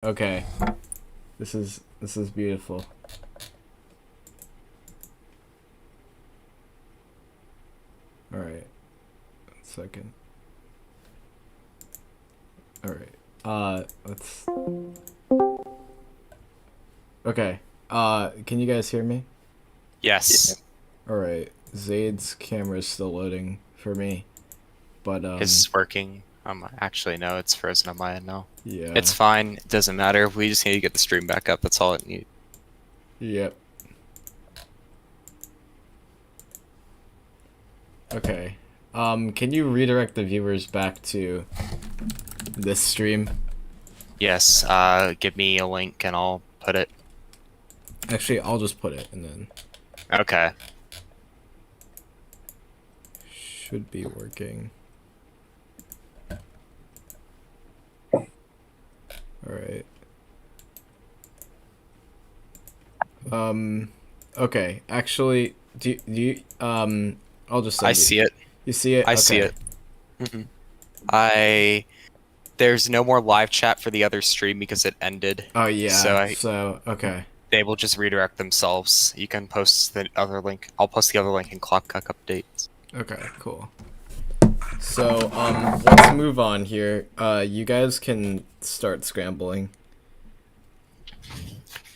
Okay. This is beautiful. All right. 1 second. All right. Let's. Okay. Can you guys hear me? Yes. All right. Zayd's camera is still loading for me, but It's working. Actually, no, it's frozen on my end now. yeah. It's fine. It doesn't matter. We just need to get the stream back up. That's all it needs. Yep. Okay. Can you redirect the viewers back to this stream? Yes. Give me a link and I'll put it. Actually, I'll just put it and then Okay. should be working. All right. Okay. Actually, do you I'll just send I you. see it. You see it? I see it. There's no more live chat for the other stream because it ended. Oh yeah. So Okay. they will just redirect themselves. You can post the other link. I'll post the other link in Clockcock updates. Okay, cool. So, let's move on here. You guys can start scrambling.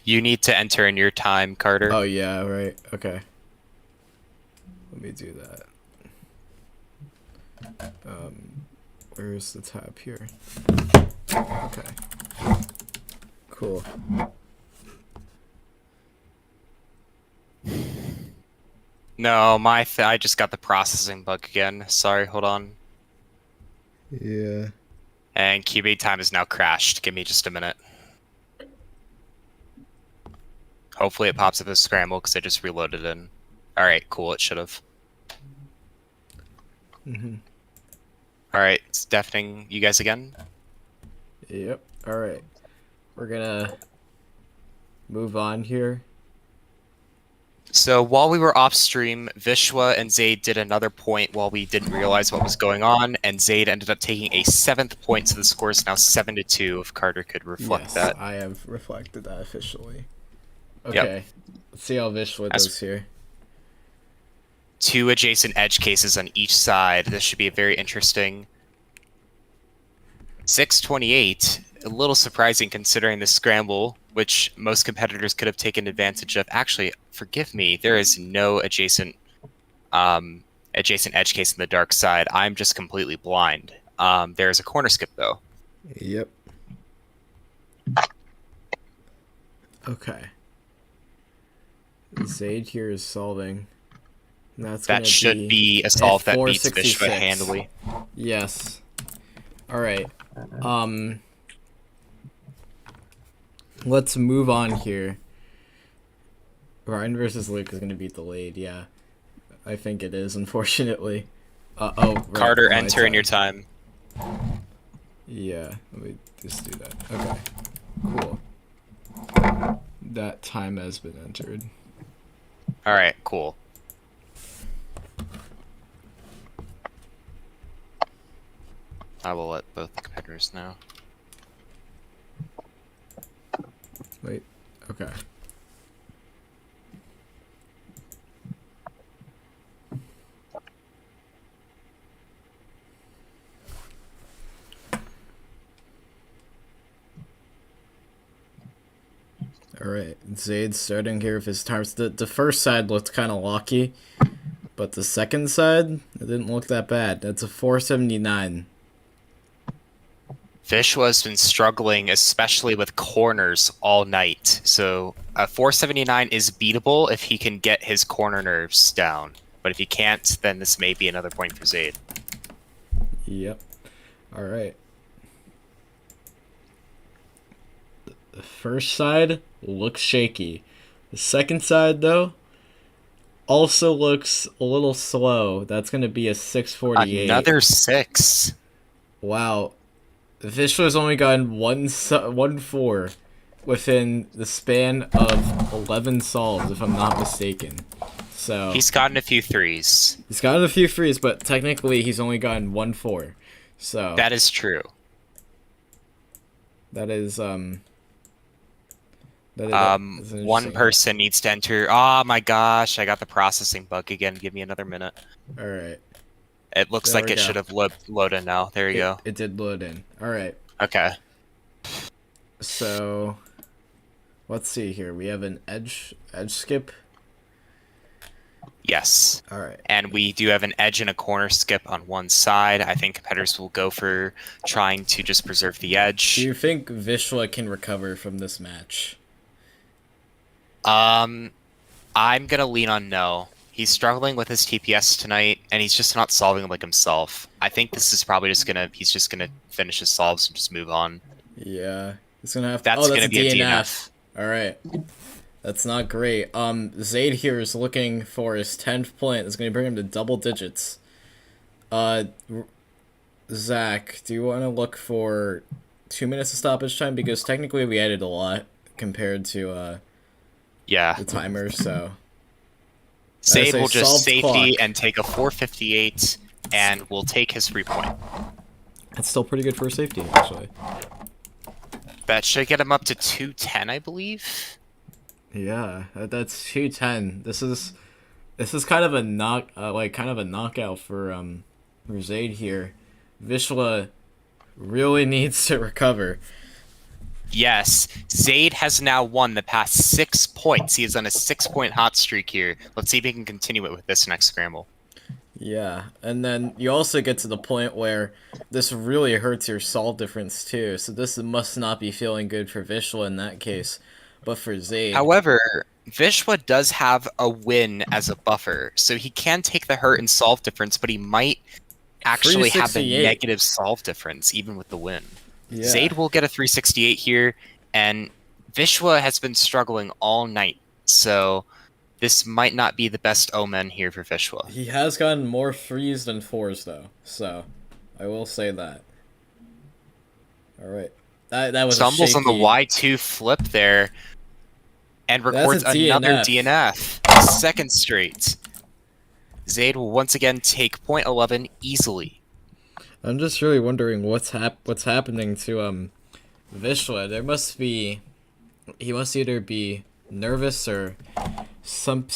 You need to enter in your time, Carter. Oh yeah, right. Okay. Let me do that. Where's the tab here? Okay. Cool. No, I just got the processing bug again. Sorry, hold on. Yeah. And Cubase time is now crashed. Give me just a minute. Hopefully it pops up as scramble because I just reloaded in. Alright, cool, it should have. Alright, it's deafening you guys again. Yep. Alright. We're gonna move on here. So while we were off stream, Vishwa and Zayd did another point while we didn't realize what was going on, and Zayd ended up taking a 7th point, so the score is now 7-2, if Carter could reflect that. I have reflected that officially. Okay. Yep. Let's see how Vishwa does here. 2 adjacent edge cases on each side. This should be very interesting. 628, a little surprising considering the scramble, which most competitors could have taken advantage of. Actually, forgive me, there is no adjacent edge case in the dark side. I'm just completely blind. There's a corner skip though. Yep. Okay. Zayd here is solving. That should be a solve that beats Vishwa handily. Yes. Alright. Let's move on here. Ryan versus Luke is going to be delayed, yeah. I think it is, unfortunately. Right, Carter, enter in your time. Yeah, let me just do that. Okay, cool. That time has been entered. Alright, cool. I will let both the competitors know. Wait, okay. Alright, Zayd's starting here with his times. The first side looked kind of locky, but the second side, it didn't look that bad. That's a 479. Vishwa has been struggling, especially with corners all night. So a 479 is beatable if he can get his corner nerves down. But if he can't, then this may be another point for Zayd. Yep. Alright. The first side looks shaky. The second side, though, also looks a little slow. That's going to be a 648. Another 6. Wow. Vishwa's only gotten one 4 within the span of 11 solves, if I'm not mistaken. So he's gotten a few 3s. He's gotten a few 3s, but technically he's only gotten 1 4. So that is true. that is That's an One interesting hint. person needs to enter. Oh my gosh, I got the processing bug again. Give me another minute. All right, It looks there like we it go. should have loaded now. There you go. It did load in. All right, Okay. so let's see here. We have an edge skip. Yes. All right. And we do have an edge and a corner skip on one side. I think competitors will go for trying to just preserve the Do edge. you think Vishwa can recover from this match? Um, I'm gonna lean on no. He's struggling with his TPS tonight, and he's just not solving like himself. I think this is probably he's just gonna finish his solves and just move on. Yeah, it's gonna have. Oh, That's that's gonna a be a DNF. DNF. All right, that's not great. Zayd here is looking for his 10th point. That's gonna bring him to double digits. Uh, Zach, do you want to look for 2 minutes of stoppage time because technically we added a lot compared to Yeah. the timer. So I Zayd say will just solved safety clock. and take a 458, and will take his free point. That's still pretty good for a safety, actually. That should get him up to 210, I believe. Yeah, that's 210. This is kind of a kind of a knockout for Zayd here. Vishwa really needs to recover. Yes, Zayd has now won the past 6 points. He is on a 6-point hot streak here. Let's see if he can continue it with this next scramble. Yeah, and then you also get to the point where this really hurts your solve difference too. So this must not be feeling good for Vishwa in that case, but for Zayd, However, Vishwa does have a win as a buffer, so he can take the hurt and solve difference, but he might actually have the 368. negative solve difference even with the win. Yeah, Zayd will get a 368 here, and Vishwa has been struggling all night, so this might not be the best omen here for Vishwa. he has gotten more threes than fours though, so I will say that. All right, that was a Stumbles on the shaky. Y2 flip there, and That's a records another DNF. DNF. Second straight. Zayd will once again take point 11 easily. I'm just really wondering what's happening to Vishwa. He must either be nervous or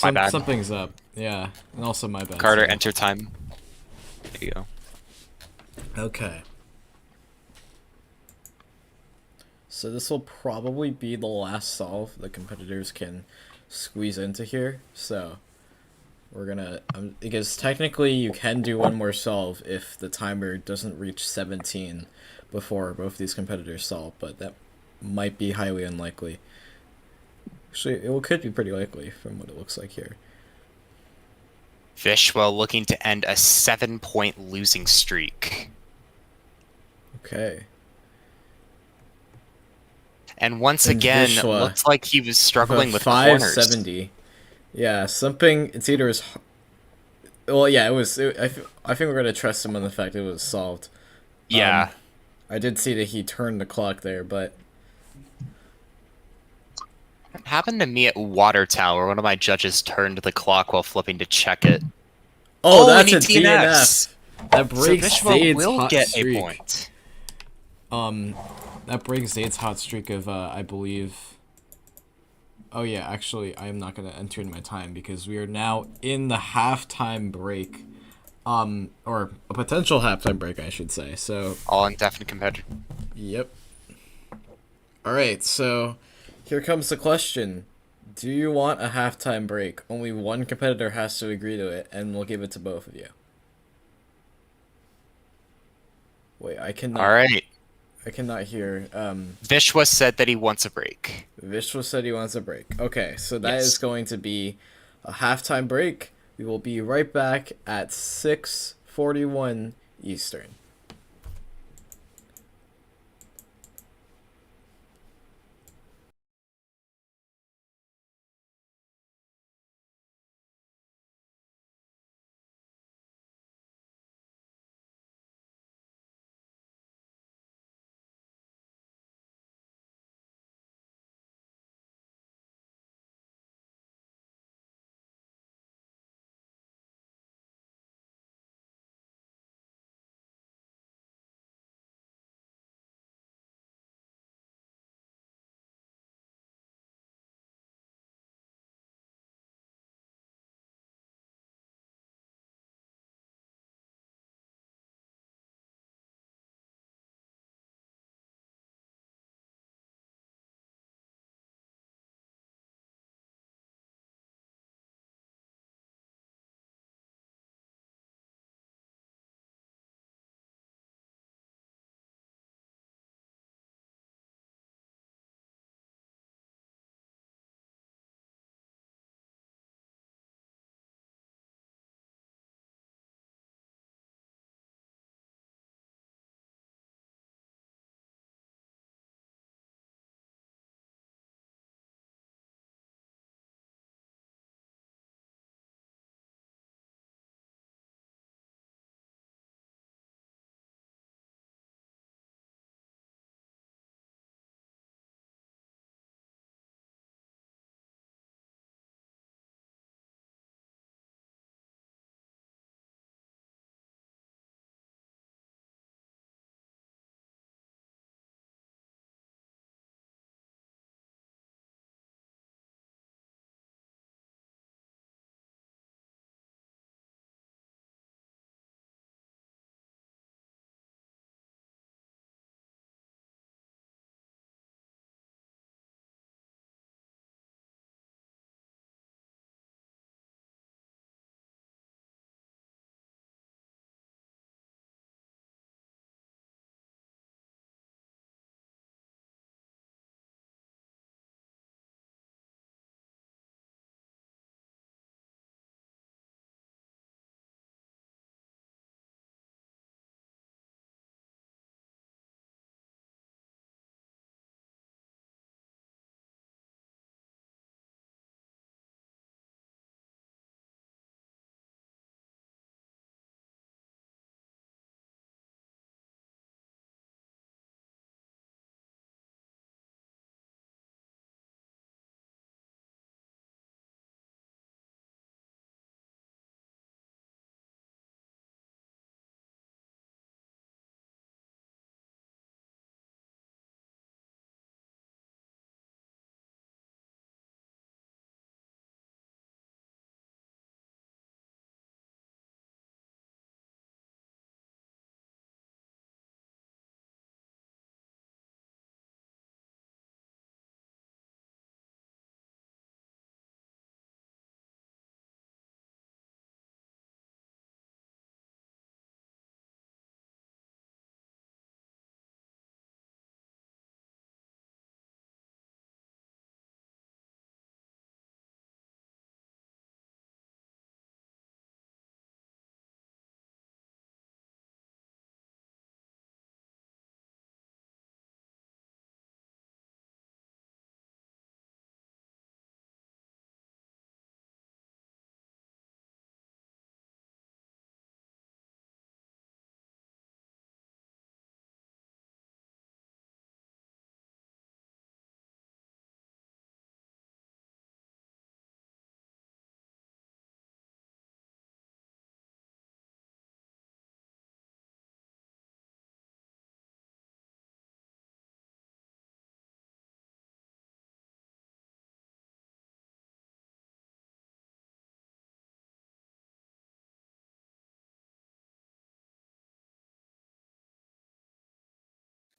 My bad. something's up. Yeah, and also my bad. Carter, too. enter time. There you go. Okay. So this will probably be the last solve the competitors can squeeze into here. So we're gonna because technically you can do one more solve if the timer doesn't reach 17 before both these competitors solve, but that might be highly unlikely. Actually, it could be pretty likely from what it looks like here. Vishwa looking to end a 7-point losing streak. Okay. And once And again, Vishwa looks like he was struggling with corners. 570. Yeah, something. It's either his. Well, yeah, it was. I think we're gonna trust him on the fact it was solved. Yeah. I did see that he turned the clock there, but It happened to me at Water Tower. One of my judges turned the clock while flipping to check it. that's and a he DNFs. DNF. That So breaks Vishwa Zayd's will hot get streak. a point. That breaks Zayd's hot streak of I believe. Oh yeah, actually, I am not gonna enter in my time because we are now in the halftime break. Or a potential halftime break, I should say. So, All indefinite competitor. yep. All right, so here comes the question. Do you want a halftime break? Only one competitor has to agree to it, and we'll give it to both of you. Wait, I cannot. All right. I cannot hear. Vishwa said that he wants a break. Vishwa said he wants a break. Okay, so that Yes. is going to be a halftime break. We will be right back at 6:41 Eastern.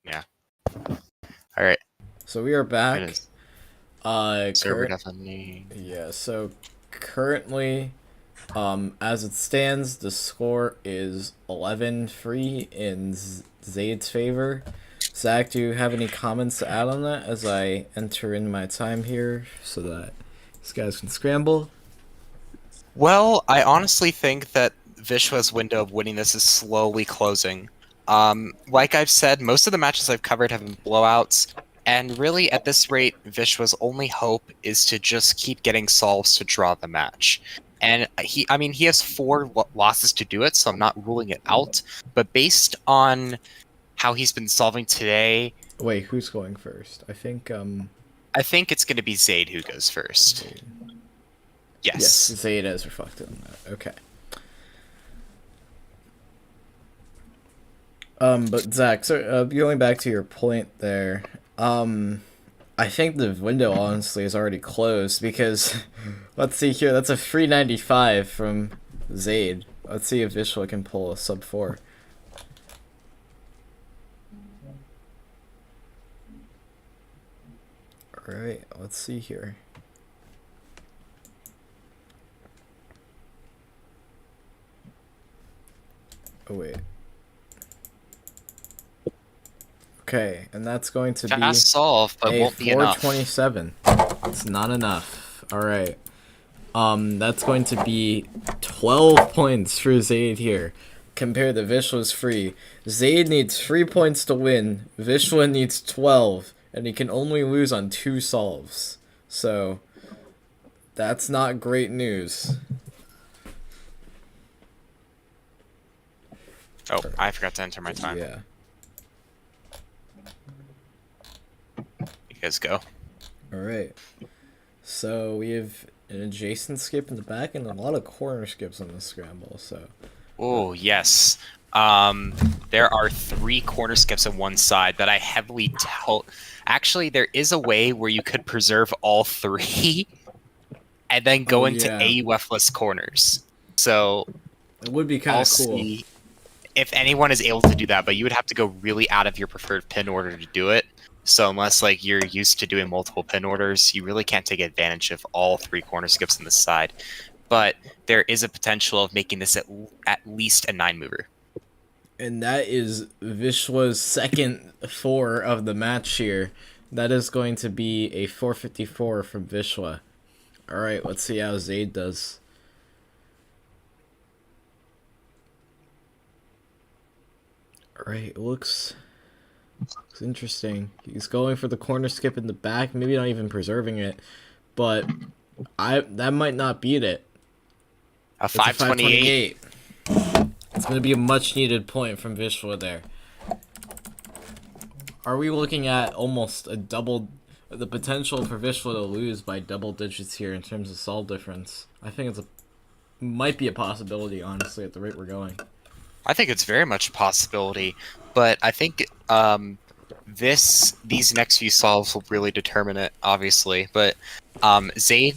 Yeah. All right. So we are back. Goodness. Server Current. definitely. Yeah. So currently, as it stands, the score is 11-3 in Zayd's favor. Zach, do you have any comments to add on that as I enter in my time here so that these guys can scramble? Well, I honestly think that Vishwa's window of winning this is slowly closing. Like I've said, most of the matches I've covered have been blowouts, and really at this rate, Vishwa's only hope is to just keep getting solves to draw the match. And he has 4 losses to do it, so I'm not ruling it out. But based on how he's been solving today, Wait, who's going first? I think it's going to be Zayd who goes first. Zayd. Yes. Zayd is reflected on that. Okay. But Zach, so going back to your point there, I think the window honestly is already closed because let's see here, that's a 395 from Zayd. Let's see if Vishwa can pull a sub 4. Alright, let's see here. Oh wait. Okay, and that's going to be Fast solve, but a won't be enough. 427. It's not enough. Alright. That's going to be 12 points for Zayd here. Compared to Vishwa's 3. Zayd needs 3 points to win. Vishwa needs 12. And he can only lose on 2 solves. So, that's not great news. Oh, I forgot to enter my time. Yeah. You guys go. Alright. So, we have an adjacent skip in the back and a lot of corner skips on the scramble, so... Oh, yes. There are 3 corner skips on one side that I heavily doubt. Actually, there is a way where you could preserve all 3 and then go into AUF-less corners. So it would be kind of cool. See if anyone is able to do that, but you would have to go really out of your preferred pin order to do it. So unless like you're used to doing multiple pin orders, you really can't take advantage of all 3 corner skips on the side. But there is a potential of making this at least a 9-mover. And that is Vishwa's second 4 of the match here. That is going to be a 454 from Vishwa. Alright, let's see how Zayd does. Alright, looks interesting. He's going for the corner skip in the back, maybe not even preserving it. But that might not beat it. A 528. It's going to be a much-needed point from Vishwa there. Are we looking at almost a double... the potential for Vishwa to lose by double digits here in terms of solve difference? I think might be a possibility, honestly, at the rate we're going. I think it's very much a possibility, but I think these next few solves will really determine it, obviously. But Zayd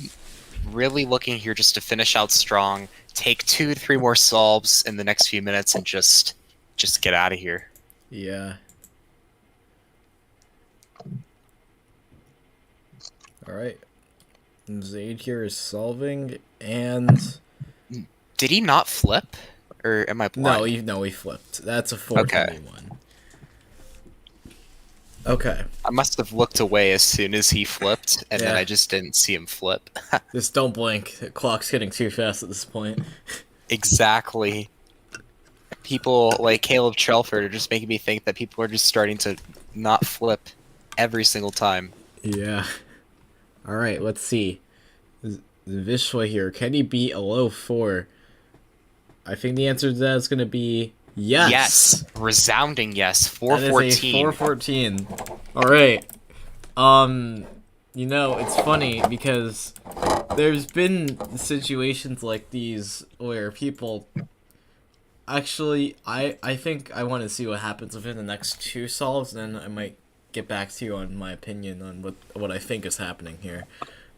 really looking here just to finish out strong, take 2 to 3 more solves in the next few minutes, and just get out of here. Yeah. Alright. Zayd here is solving, and... Did he not flip? Or am I blind? No, he flipped. That's a 421. Okay. I must have looked away as soon as he flipped, and then I just didn't see him flip. Just don't blink. The clock's getting too fast at this point. Exactly. People like Caleb Trelford are just making me think that people are just starting to not flip every single time. Yeah. Alright, let's see. Vishwa here. Can he beat a low 4? I think the answer to that is going to be yes. Yes. Resounding yes. 414. 414. Alright. You know, it's funny because there's been situations like these where people... Actually, I think I want to see what happens within the next 2 solves, and then I might get back to you on my opinion on what I think is happening here.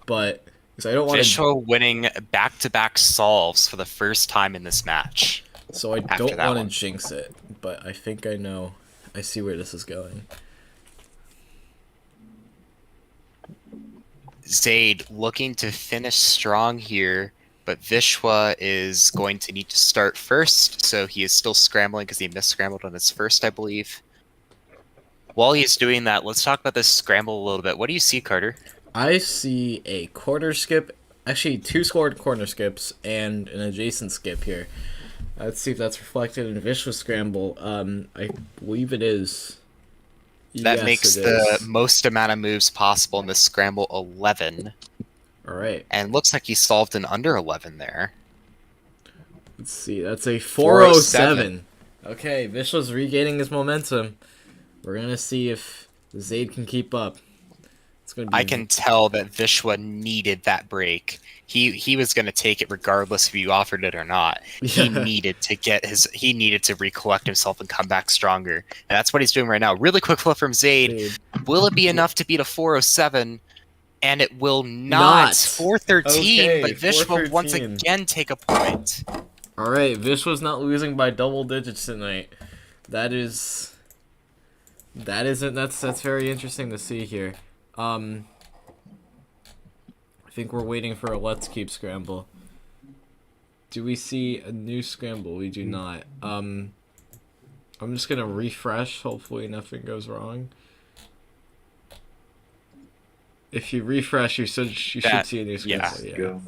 But... because I don't want Vishwa winning back-to-back solves for the first time in this match. So I don't want to jinx it, but I think I know I see where this is going. Zayd looking to finish strong here, but Vishwa is going to need to start first, so he is still scrambling because he misscrambled on his first, I believe. While he's doing that, let's talk about this scramble a little bit. What do you see, Carter? I see a corner skip, actually 2 scored corner skips and an adjacent skip here. Let's see if that's reflected in Vishwa's scramble. I believe it is. That Yes, makes it the is. most amount of moves possible in this scramble 11. All right. And looks like he solved an under 11 there. Let's see. That's a 407. Okay, Vishwa's regaining his momentum. We're gonna see if Zayd can keep up. It's gonna be. I can tell that Vishwa needed that break. He was going to take it regardless if you offered it or not. He needed to recollect himself and come back stronger. And that's what he's doing right now. Really quick flip from Zayd. Will it be enough to beat a 407? And it will not. 413, Okay, but Vishwa 413. once again take a point. All right, Vishwa's not losing by double digits tonight. That's very interesting to see here. I think we're waiting for a let's keep scramble. Do we see a new scramble? We do not. I'm just gonna refresh. Hopefully nothing goes wrong. If you refresh, you should see a new scramble. Yeah.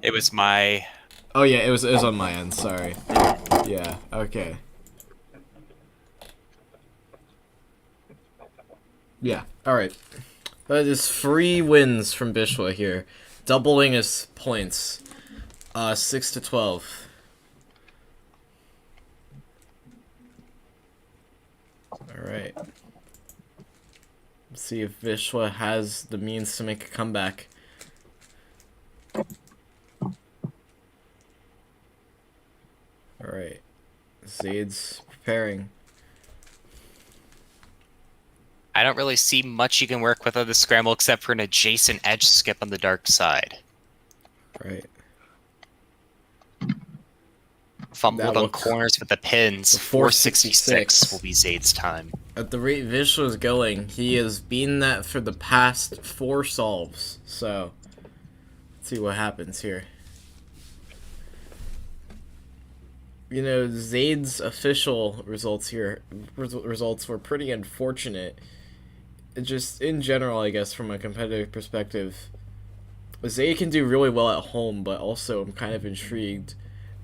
It was my. Oh yeah, it was on my end. Sorry. Yeah. Okay. Yeah. All right. That is 3 wins from Vishwa here, doubling his points, 6-12. All right. Let's see if Vishwa has the means to make a comeback. All right. Zayd's preparing. I don't really see much you can work with on the scramble except for an adjacent edge skip on the dark side. Right. Fumbled on corners with the pins. The 466 will be Zayd's time. At the rate Vishwa's going, he has beaten that for the past 4 solves. So, let's see what happens here. You know, Zayd's official results here, results were pretty unfortunate. Just in general, I guess, from a competitive perspective, Zayd can do really well at home, but also I'm kind of intrigued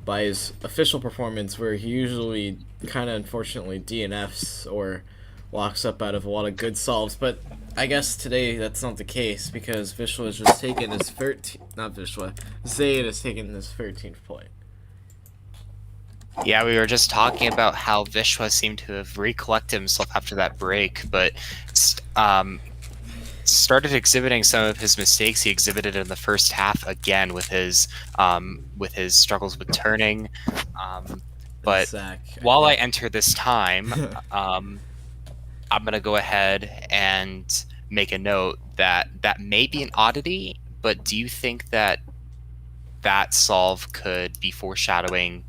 by his official performance, where he usually kind of unfortunately DNFs or locks up out of a lot of good solves. But I guess today that's not the case, because Vishwa has just taken his 13th, not Vishwa, Zayd has taken his 13th point. Yeah, we were just talking about how Vishwa seemed to have recollected himself after that break, but started exhibiting some of his mistakes he exhibited in the first half again with his struggles with turning. But Zach, while I enter this time, I'm going to go ahead and make a note that may be an oddity, but do you think that solve could be foreshadowing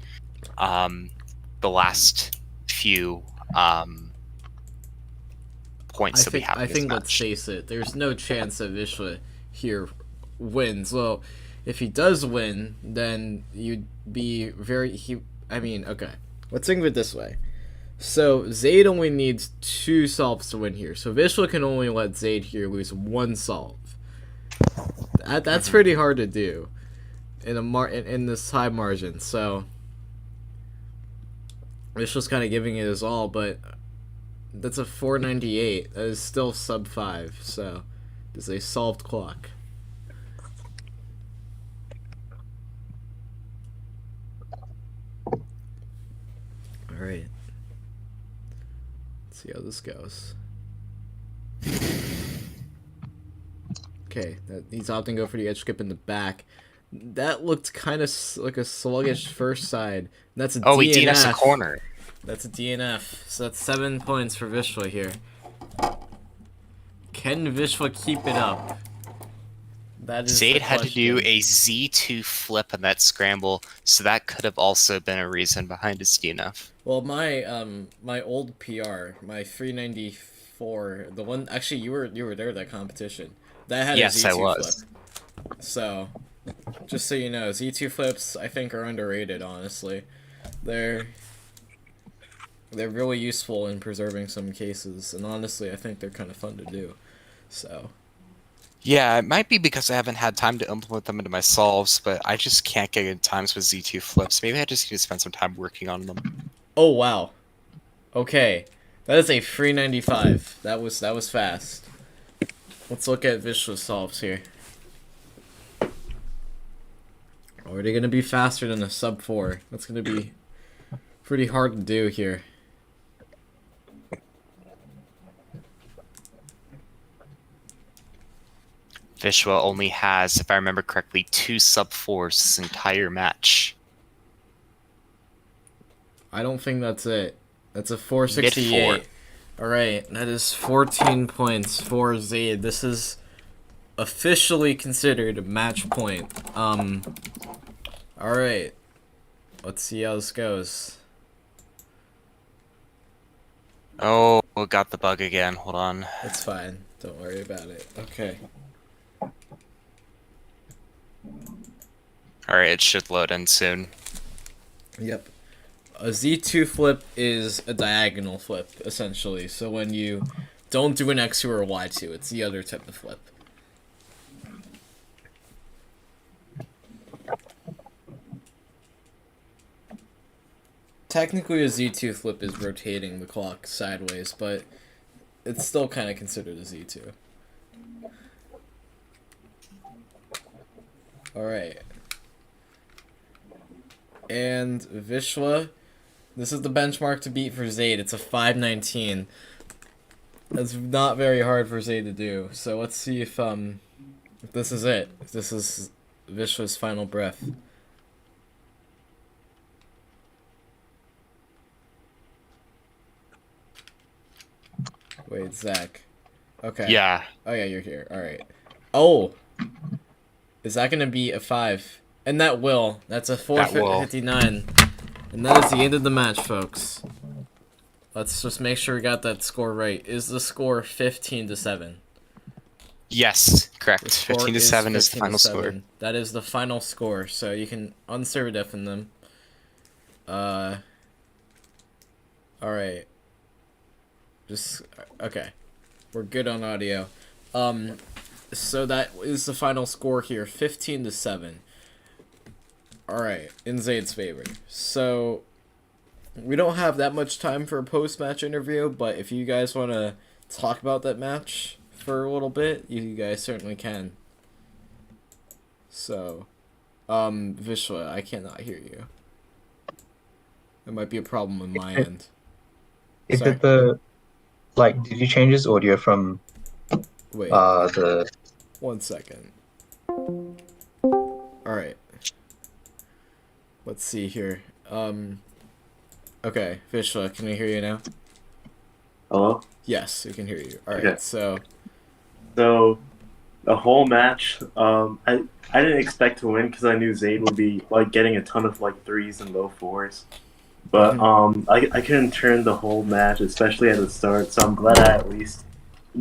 the last few points that we have in I this think match? let's face it, there's no chance that Vishwa here wins. Well, if he does win, then you'd be okay. Let's think of it this way. So Zayd only needs 2 solves to win here. So Vishwa can only let Zayd here lose 1 solve. That's pretty hard to do in this high margin. So Vishwa's kind of giving it his all, but that's a 498. That is still sub 5. So it's a solved clock. All right. Let's see how this goes. Okay, he's opting to go for the edge skip in the back. That looked kind of like a sluggish first side. That's a DNF. He DNFs a corner. That's a DNF. So that's 7 points for Vishwa here. Can Vishwa keep it up? That is the Zayd had to do question. a Z2 flip in that scramble, so that could have also been a reason behind his DNF. Well, my old PR, my 394, the one actually you were there at that competition. That had a Yes, I Z2 flip. was. So, just so you know, Z2 flips I think are underrated, honestly. They're they're really useful in preserving some cases, and honestly, I think they're kind of fun to do. So, Yeah, it might be because I haven't had time to implement them into my solves, but I just can't get good times with Z2 flips. Maybe I just need to spend some time working on them. oh wow. Okay. That is a 395. That was fast. Let's look at Vishwa solves here. Already gonna be faster than a sub 4. That's gonna be pretty hard to do here. Vishwa only has, if I remember correctly, 2 sub 4s this entire match. I don't think that's it. That's a Mid 468. Alright, that is 14 points for Zayd. This is officially considered a match point. Alright. Let's see how this goes. Oh, got the bug again. Hold on. It's fine. Don't worry about it. Okay. Alright, it should load in soon. Yep. A Z2 flip is a diagonal flip, essentially. So when you don't do an X2 or a Y2, it's the other type of flip. Technically, a Z2 flip is rotating the clock sideways, but it's still kind of considered a Z2. Alright. And Vishwa, this is the benchmark to beat for Zayd. It's a 519. That's not very hard for Zayd to do. So let's see if this is it. If this is Vishwa's final breath. Wait, Zach. Okay. Yeah. Oh yeah, you're here. Alright. Oh! Is that gonna be a 5? And that will. That's a 459. And that is the end of the match, folks. Let's just make sure we got that score right. Is the score 15-7? Yes, The correct. score 15 to 7 is the 15 final to score. 7. That is the final score, so you can unserve deafen them. Alright. Just, okay. We're good on audio. So that is the final score here, 15-7. Alright, in Zayd's favor. So, we don't have that much time for a post-match interview, but if you guys want to talk about that match for a little bit, you guys certainly can. So, Vishwa, I cannot hear you. There might be a problem on my end. Is Sorry. it the, like, did you change his audio from Wait, the, 1 second. Alright. Let's see here. Okay, Vishwa, can I hear you now? Hello? Yes, we can hear you. Alright, Okay. so, So, the whole match, I didn't expect to win because I knew Zayd would be, like, getting a ton of, like, 3s and low 4s. But, I couldn't turn the whole match, especially at the start, so I'm glad I at least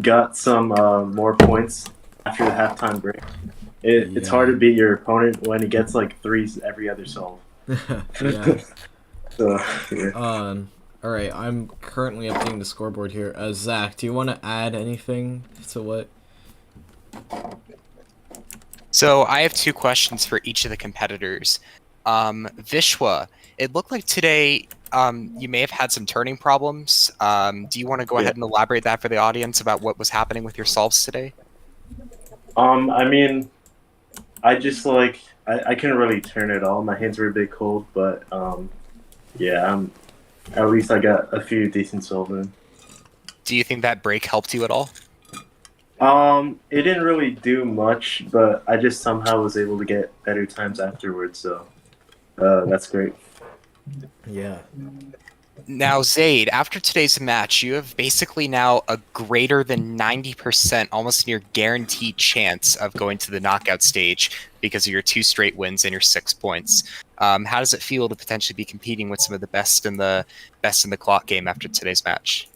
got some, more points after the halftime break. It's hard to beat your opponent when he gets, like, 3s every other solve. yeah. So, yeah. Alright, I'm currently updating the scoreboard here. Zach, do you want to add anything to what? So I have 2 questions for each of the competitors. Vishwa, it looked like today you may have had some turning problems. Do you want to go ahead and elaborate that for the audience about what was happening with your solves today? I mean, I just, like, I couldn't really turn it all. My hands were a bit cold, but, yeah, at least I got a few decent solves in. Do you think that break helped you at all? It didn't really do much, but I just somehow was able to get better times afterwards, so that's great. Yeah. Now, Zayd, after today's match, you have basically now a greater than 90%, almost near guaranteed chance of going to the knockout stage because of your 2 straight wins and your 6 points. How does it feel to potentially be competing with some of the best in the clock game after today's match?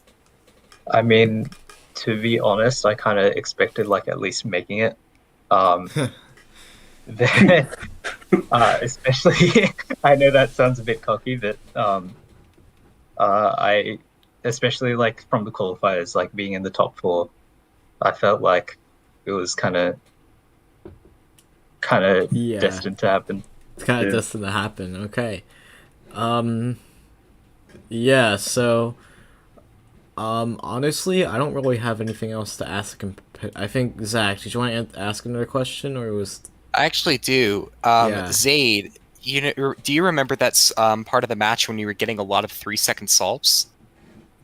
I mean, to be honest, I kind of expected like at least making it. Um, especially, I know that sounds a bit cocky, but I, especially like from the qualifiers, like being in the top 4, I felt like it was kind of Yeah. destined to happen. It's kind of Yeah. destined to happen. Okay. Yeah, so honestly, I don't really have anything else to ask. I think Zach, did you want to ask another question, or was I actually do. Yeah. Zayd, do you remember that's part of the match when you were getting a lot of 3-second solves?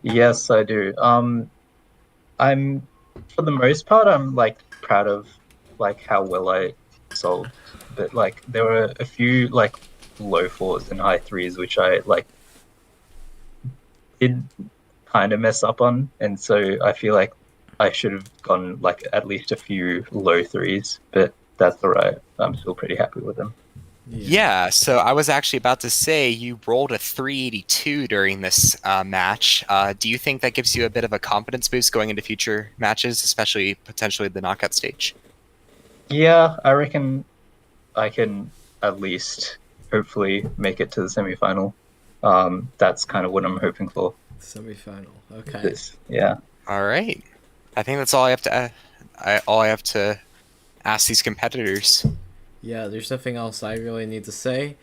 Yes, I do. I'm for the most part, I'm like proud of like how well I solved, but like there were a few like low 4s and high 3s which I like did kind of mess up on, and so I feel like I should have gone like at least a few low 3s, but that's all right. I'm still pretty happy with them. Yeah, so I was actually about to say you rolled a 382 during this match. Do you think that gives you a bit of a confidence boost going into future matches, especially potentially the knockout stage? Yeah, I reckon I can at least hopefully make it to the semi-final. That's kind of what I'm hoping for. semi-final? Okay. This, yeah. All right, I think that's all I have to. All I have to ask these competitors. Yeah, there's nothing else I really need to say.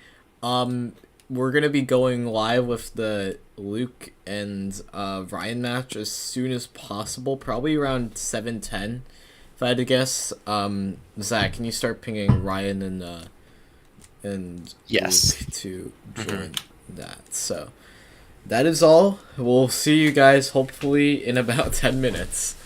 We're gonna be going live with the Luke and Ryan match as soon as possible, probably around 7:10. If I had to guess, Zach, can you start pinging Ryan and Yes. Luke to join that? So that is all. We'll see you guys hopefully in about 10 minutes.